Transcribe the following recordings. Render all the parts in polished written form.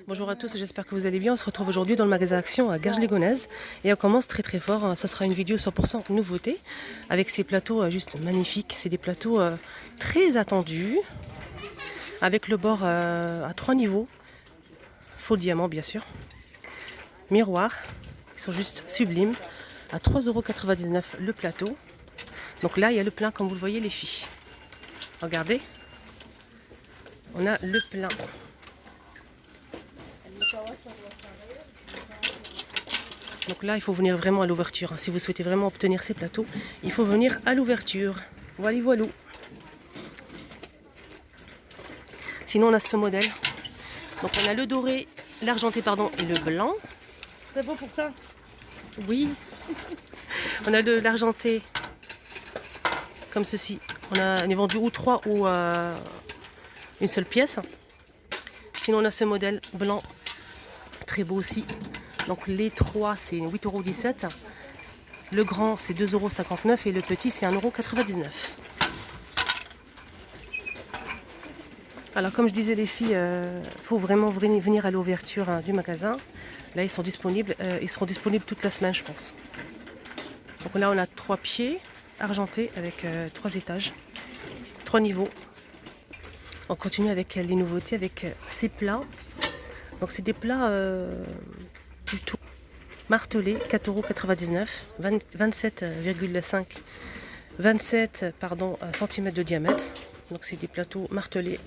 Bonjour à tous, j'espère que vous allez bien. On se retrouve aujourd'hui dans le magasin Action à Garges-les-Gonesse et on commence très fort. Ça sera une vidéo 100% nouveauté avec ces plateaux juste magnifiques. C'est des plateaux très attendus avec le bord à 3 niveaux, faux diamant bien sûr, miroir. Ils sont juste sublimes à 3,99 € le plateau. Donc là il y a le plein comme vous le voyez les filles. Regardez, on a le plein. Donc là, il faut venir vraiment à l'ouverture. Si vous souhaitez vraiment obtenir ces plateaux, il faut venir à l'ouverture. Voilà, voilà. Sinon, on a ce modèle. Donc on a le doré, l'argenté, pardon, et le blanc. C'est bon pour ça? Oui. On a l'argenté comme ceci. On est vendu ou 3 ou une seule pièce. Sinon, on a ce modèle blanc, très beau aussi. Donc les 3 c'est 8,17 €. Le grand c'est 2,59 € et le petit c'est 1,99 €. Alors comme je disais les filles, il faut vraiment venir à l'ouverture du magasin. Là ils sont disponibles, ils seront disponibles toute la semaine je pense. Donc là on a 3 pieds argentés avec 3 étages, 3 niveaux. On continue avec les nouveautés, avec ces plats. Donc c'est des plats du tout martelé, 4,99 €, 27 cm de diamètre. Donc c'est des plateaux martelés,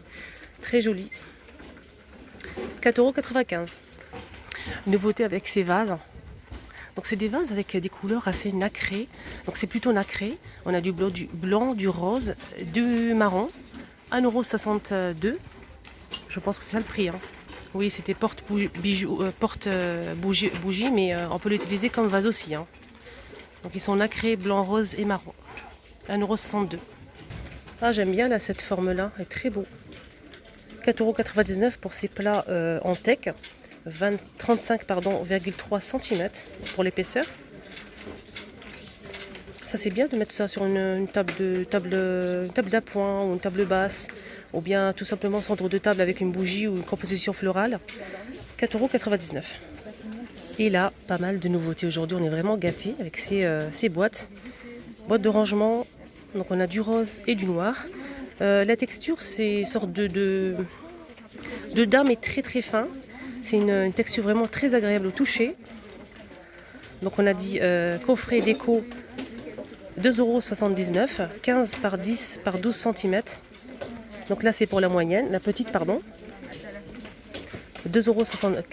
très jolis. 4,95 €. Nouveauté avec ces vases. Donc c'est des vases avec des couleurs assez nacrées. Donc c'est plutôt nacré. On a du blanc, du rose, du marron. 1,62 €. Je pense que c'est ça le prix. Oui, c'était porte-bougie, mais on peut l'utiliser comme vase aussi. Donc ils sont nacrés, blanc, rose et marron. 1,62 €. Ah, j'aime bien là, cette forme-là, elle est très beau. 4,99 € pour ces plats en teck. 35,3 cm pour l'épaisseur. Ça c'est bien de mettre ça sur une table d'appoint ou une table basse. Ou bien tout simplement centre de table avec une bougie ou une composition florale. 4,99 €. Et là, pas mal de nouveautés aujourd'hui. On est vraiment gâtés avec ces boîtes. Boîtes de rangement. Donc on a du rose et du noir. La texture, c'est une sorte de daim mais très fin. C'est une texture vraiment très agréable au toucher. Donc on a dit coffret déco 2,79 €. 15 par 10 par 12 cm. Donc là c'est pour la moyenne, la petite pardon. 2,79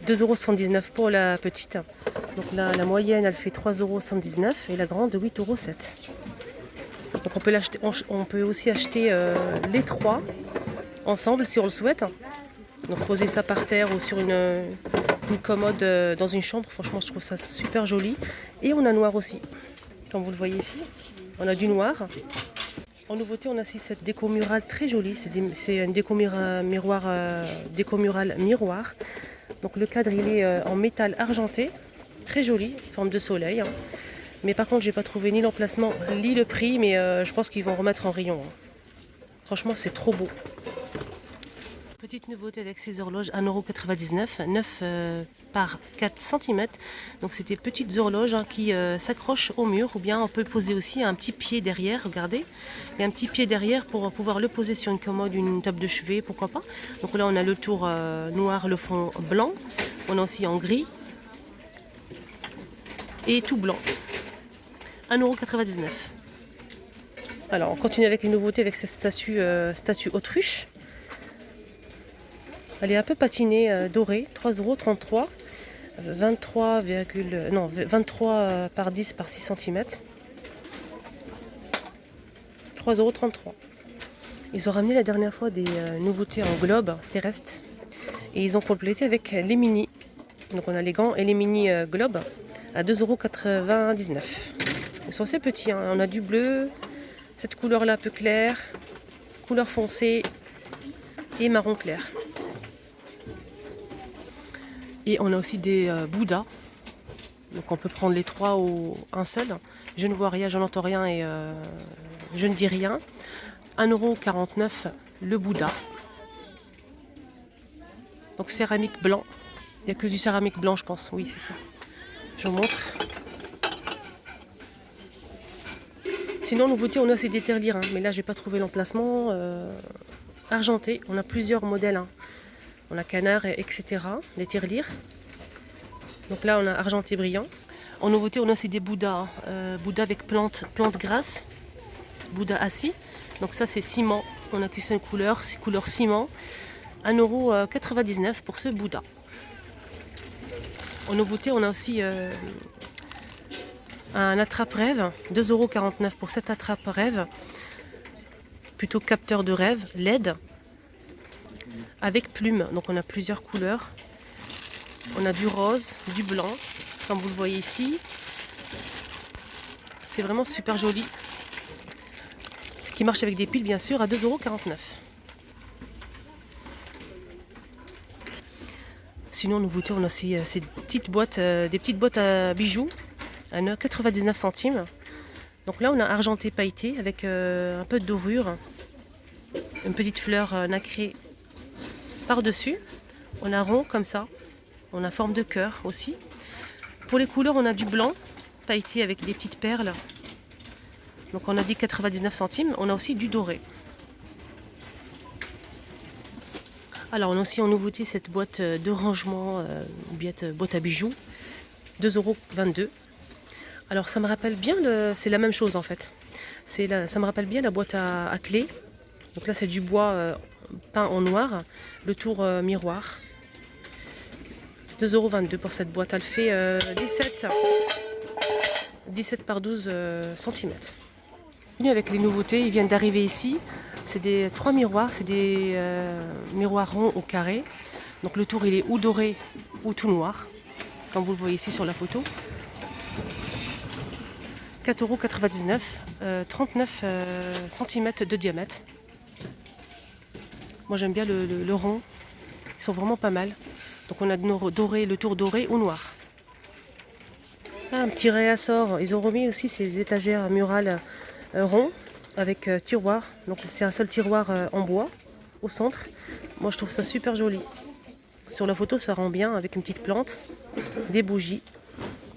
€ pour la petite. Donc là la moyenne elle fait 3,79 € et la grande 8,07 €. Donc on peut aussi acheter les 3 ensemble si on le souhaite. Donc poser ça par terre ou sur une commode dans une chambre. Franchement je trouve ça super joli. Et on a noir aussi. Comme vous le voyez ici, on a du noir. En nouveauté, on a aussi cette déco murale très jolie. C'est une déco murale miroir. Donc le cadre, il est en métal argenté. Très joli, forme de soleil. Mais par contre, j'ai pas trouvé ni l'emplacement, ni le prix. Mais je pense qu'ils vont remettre en rayon. Franchement, c'est trop beau. Petite nouveauté avec ces horloges, 1,99 €, 9 par 4 cm. Donc c'est des petites horloges qui s'accrochent au mur, ou bien on peut poser aussi un petit pied derrière, regardez. Il y a un petit pied derrière pour pouvoir le poser sur une commode, une table de chevet, pourquoi pas. Donc là on a le tour noir, le fond blanc. On a aussi en gris et tout blanc. 1,99 €. Alors on continue avec les nouveautés avec cette statue autruche. Elle est un peu patinée, dorée, 3,33 €, 23 par 10 par 6 cm. 3,33 €. Ils ont ramené la dernière fois des nouveautés en globe terrestre. Et ils ont complété avec les mini. Donc on a les grands et les mini globes à 2,99 €. Ils sont assez petits. On a du bleu, cette couleur-là un peu claire, couleur foncée et marron clair. Et on a aussi des Bouddhas. Donc on peut prendre les 3 ou un seul. Je ne vois rien, je n'entends rien et je ne dis rien. 1,49 € le Bouddha. Donc céramique blanc. Il n'y a que du céramique blanc, je pense. Oui, c'est ça. Je vous montre. Sinon, nouveauté, on a ces des tirelires. Hein. Mais là, j'ai pas trouvé l'emplacement. Argenté. On a plusieurs modèles. Hein. On a canard, etc. Des tirelires. Donc là, on a argenté brillant. En nouveauté, on a aussi des Bouddhas. Bouddha avec plante grasse. Bouddha assis. Donc ça, c'est ciment. On a qu'une couleur. C'est couleur ciment. 1,99 € pour ce Bouddha. En nouveauté, on a aussi un attrape-rêve. 2,49 € pour cet attrape-rêve. Plutôt capteur de rêve. LED. Avec plume. Donc on a plusieurs couleurs. On a du rose, du blanc. Comme vous le voyez ici. C'est vraiment super joli. Qui marche avec des piles, bien sûr, à 2,49 €. Sinon, nouveauté, on a aussi ces petites boîtes, des petites boîtes à bijoux à 99 centimes. Donc là, on a argenté pailleté avec un peu de dorure, une petite fleur nacrée par-dessus. On a rond comme ça. On a forme de cœur aussi. Pour les couleurs, on a du blanc pailleté avec des petites perles. Donc on a dit 99 centimes. On a aussi du doré. Alors on a aussi en nouveauté cette boîte de rangement, boîte à bijoux, 2,22 €. Alors ça me rappelle bien, c'est la même chose en fait. Ça me rappelle bien la boîte à clés. Donc là c'est du bois peint en noir, le tour miroir. 2,22 € pour cette boîte. Elle fait 17 par 12 cm. Avec les nouveautés, ils viennent d'arriver ici. C'est 3 miroirs, c'est des miroirs ronds au carré. Donc le tour il est ou doré ou tout noir, comme vous le voyez ici sur la photo. 4,99 €, 39 cm de diamètre. Moi j'aime bien le rond, ils sont vraiment pas mal. Donc on a le tour doré ou noir. Un petit réassort, ils ont remis aussi ces étagères murales ronds avec tiroir. Donc c'est un seul tiroir en bois au centre. Moi je trouve ça super joli. Sur la photo ça rend bien avec une petite plante, des bougies.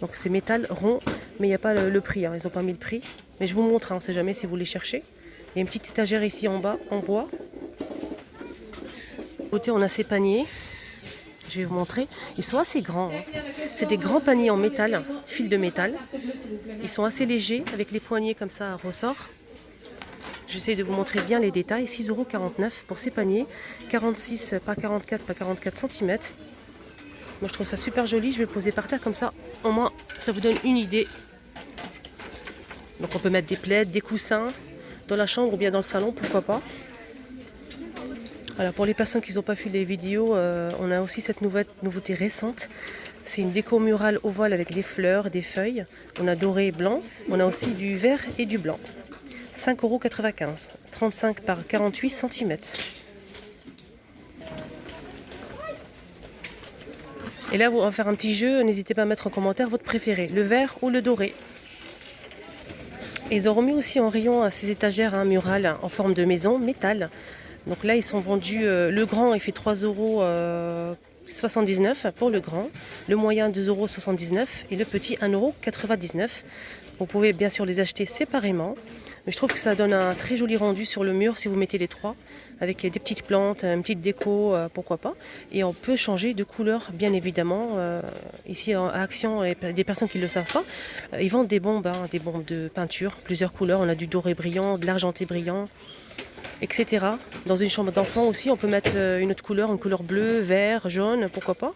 Donc c'est métal rond, mais il n'y a pas le prix, hein. Ils n'ont pas mis le prix. Mais je vous montre, hein, on ne sait jamais si vous les cherchez. Il y a une petite étagère ici en bas, en bois. À côté on a ces paniers. Je vais vous montrer. Ils sont assez grands. Hein. C'est des grands paniers en métal, fil de métal. Ils sont assez légers, avec les poignées comme ça à ressort. J'essaie de vous montrer bien les détails. 6,49 € pour ces paniers. 46 par 44 par 44 cm. Moi je trouve ça super joli. Je vais le poser par terre comme ça. Au moins ça vous donne une idée. Donc on peut mettre des plaids, des coussins dans la chambre ou bien dans le salon, pourquoi pas. Alors pour les personnes qui n'ont pas vu les vidéos, on a aussi cette nouveauté récente. C'est une déco murale ovale avec des fleurs, des feuilles. On a doré et blanc. On a aussi du vert et du blanc. 5,95 €. 35 par 48 cm. Et là, on va faire un petit jeu. N'hésitez pas à mettre en commentaire votre préféré, le vert ou le doré. Et ils ont remis aussi en rayon ces étagères murales en forme de maison, métal. Donc là, ils sont vendus, le grand, il fait 3,79 € pour le grand. Le moyen, 2,79 € et le petit, 1,99 €. Vous pouvez bien sûr les acheter séparément. Mais je trouve que ça donne un très joli rendu sur le mur si vous mettez les trois. Avec des petites plantes, une petite déco, pourquoi pas. Et on peut changer de couleur, bien évidemment. Ici à Action, des personnes qui ne le savent pas, ils vendent des bombes de peinture, plusieurs couleurs. On a du doré brillant, de l'argenté brillant, etc. Dans une chambre d'enfant aussi, on peut mettre une autre couleur, une couleur bleue, vert, jaune, pourquoi pas.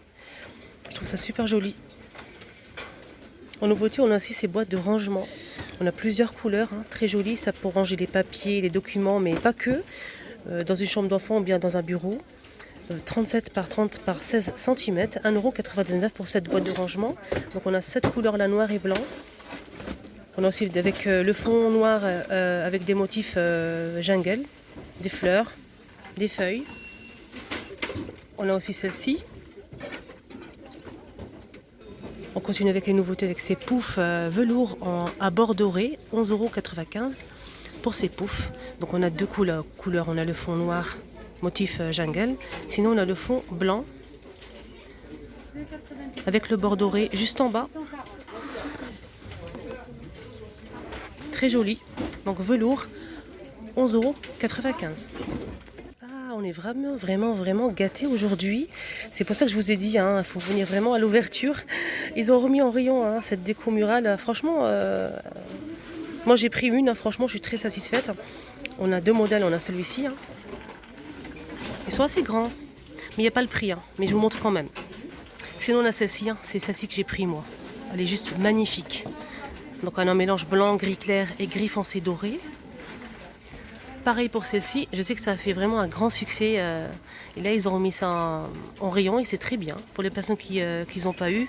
Je trouve ça super joli. En nouveauté, on a aussi ces boîtes de rangement. On a plusieurs couleurs, très jolies, ça pour ranger les papiers, les documents, mais pas que. Dans une chambre d'enfant ou bien dans un bureau. 37 par 30 par 16 cm, 1,99 € pour cette boîte de rangement. Donc on a cette couleur là, noir et blanc. On a aussi avec le fond noir avec des motifs jungle, des fleurs, des feuilles. On a aussi celle-ci. On continue avec les nouveautés avec ces poufs velours à bord doré, 11,95 € pour ces poufs. Donc on a deux couleurs. On a le fond noir, motif jungle. Sinon on a le fond blanc avec le bord doré juste en bas. Très joli. Donc velours, 11,95 €. Ah, on est vraiment gâtés aujourd'hui. C'est pour ça que je vous ai dit, il faut venir vraiment à l'ouverture. Ils ont remis en rayon cette déco murale. Franchement, moi j'ai pris une. Franchement, je suis très satisfaite. On a deux modèles, on a celui-ci. Ils sont assez grands, mais il n'y a pas le prix. Mais je vous montre quand même. Sinon, on a celle-ci. C'est celle-ci que j'ai pris moi. Elle est juste magnifique. Donc on a un mélange blanc, gris clair et gris foncé doré. Pareil pour celle-ci, je sais que ça a fait vraiment un grand succès. Et là, ils ont remis ça en rayon et c'est très bien. Pour les personnes qui n'ont pas eu,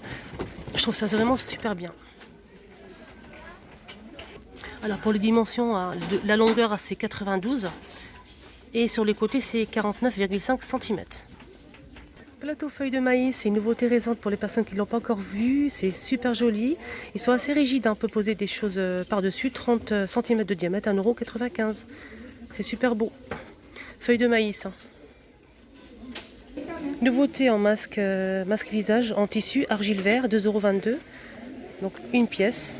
je trouve ça vraiment super bien. Alors pour les dimensions, la longueur c'est 92 et sur les côtés c'est 49,5 cm. Plateau feuilles de maïs, c'est une nouveauté récente pour les personnes qui ne l'ont pas encore vu. C'est super joli. Ils sont assez rigides, on peut poser des choses par-dessus. 30 cm de diamètre, 1,95 €. C'est super beau. Feuilles de maïs. Nouveauté en masque visage en tissu argile vert, 2,22 €. Donc une pièce.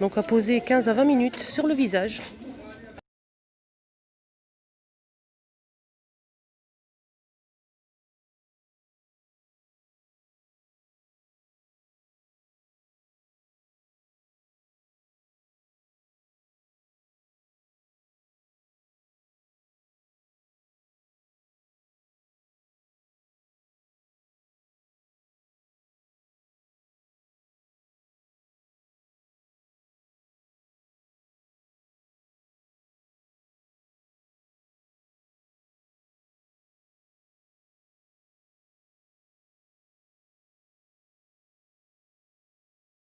Donc à poser 15 à 20 minutes sur le visage.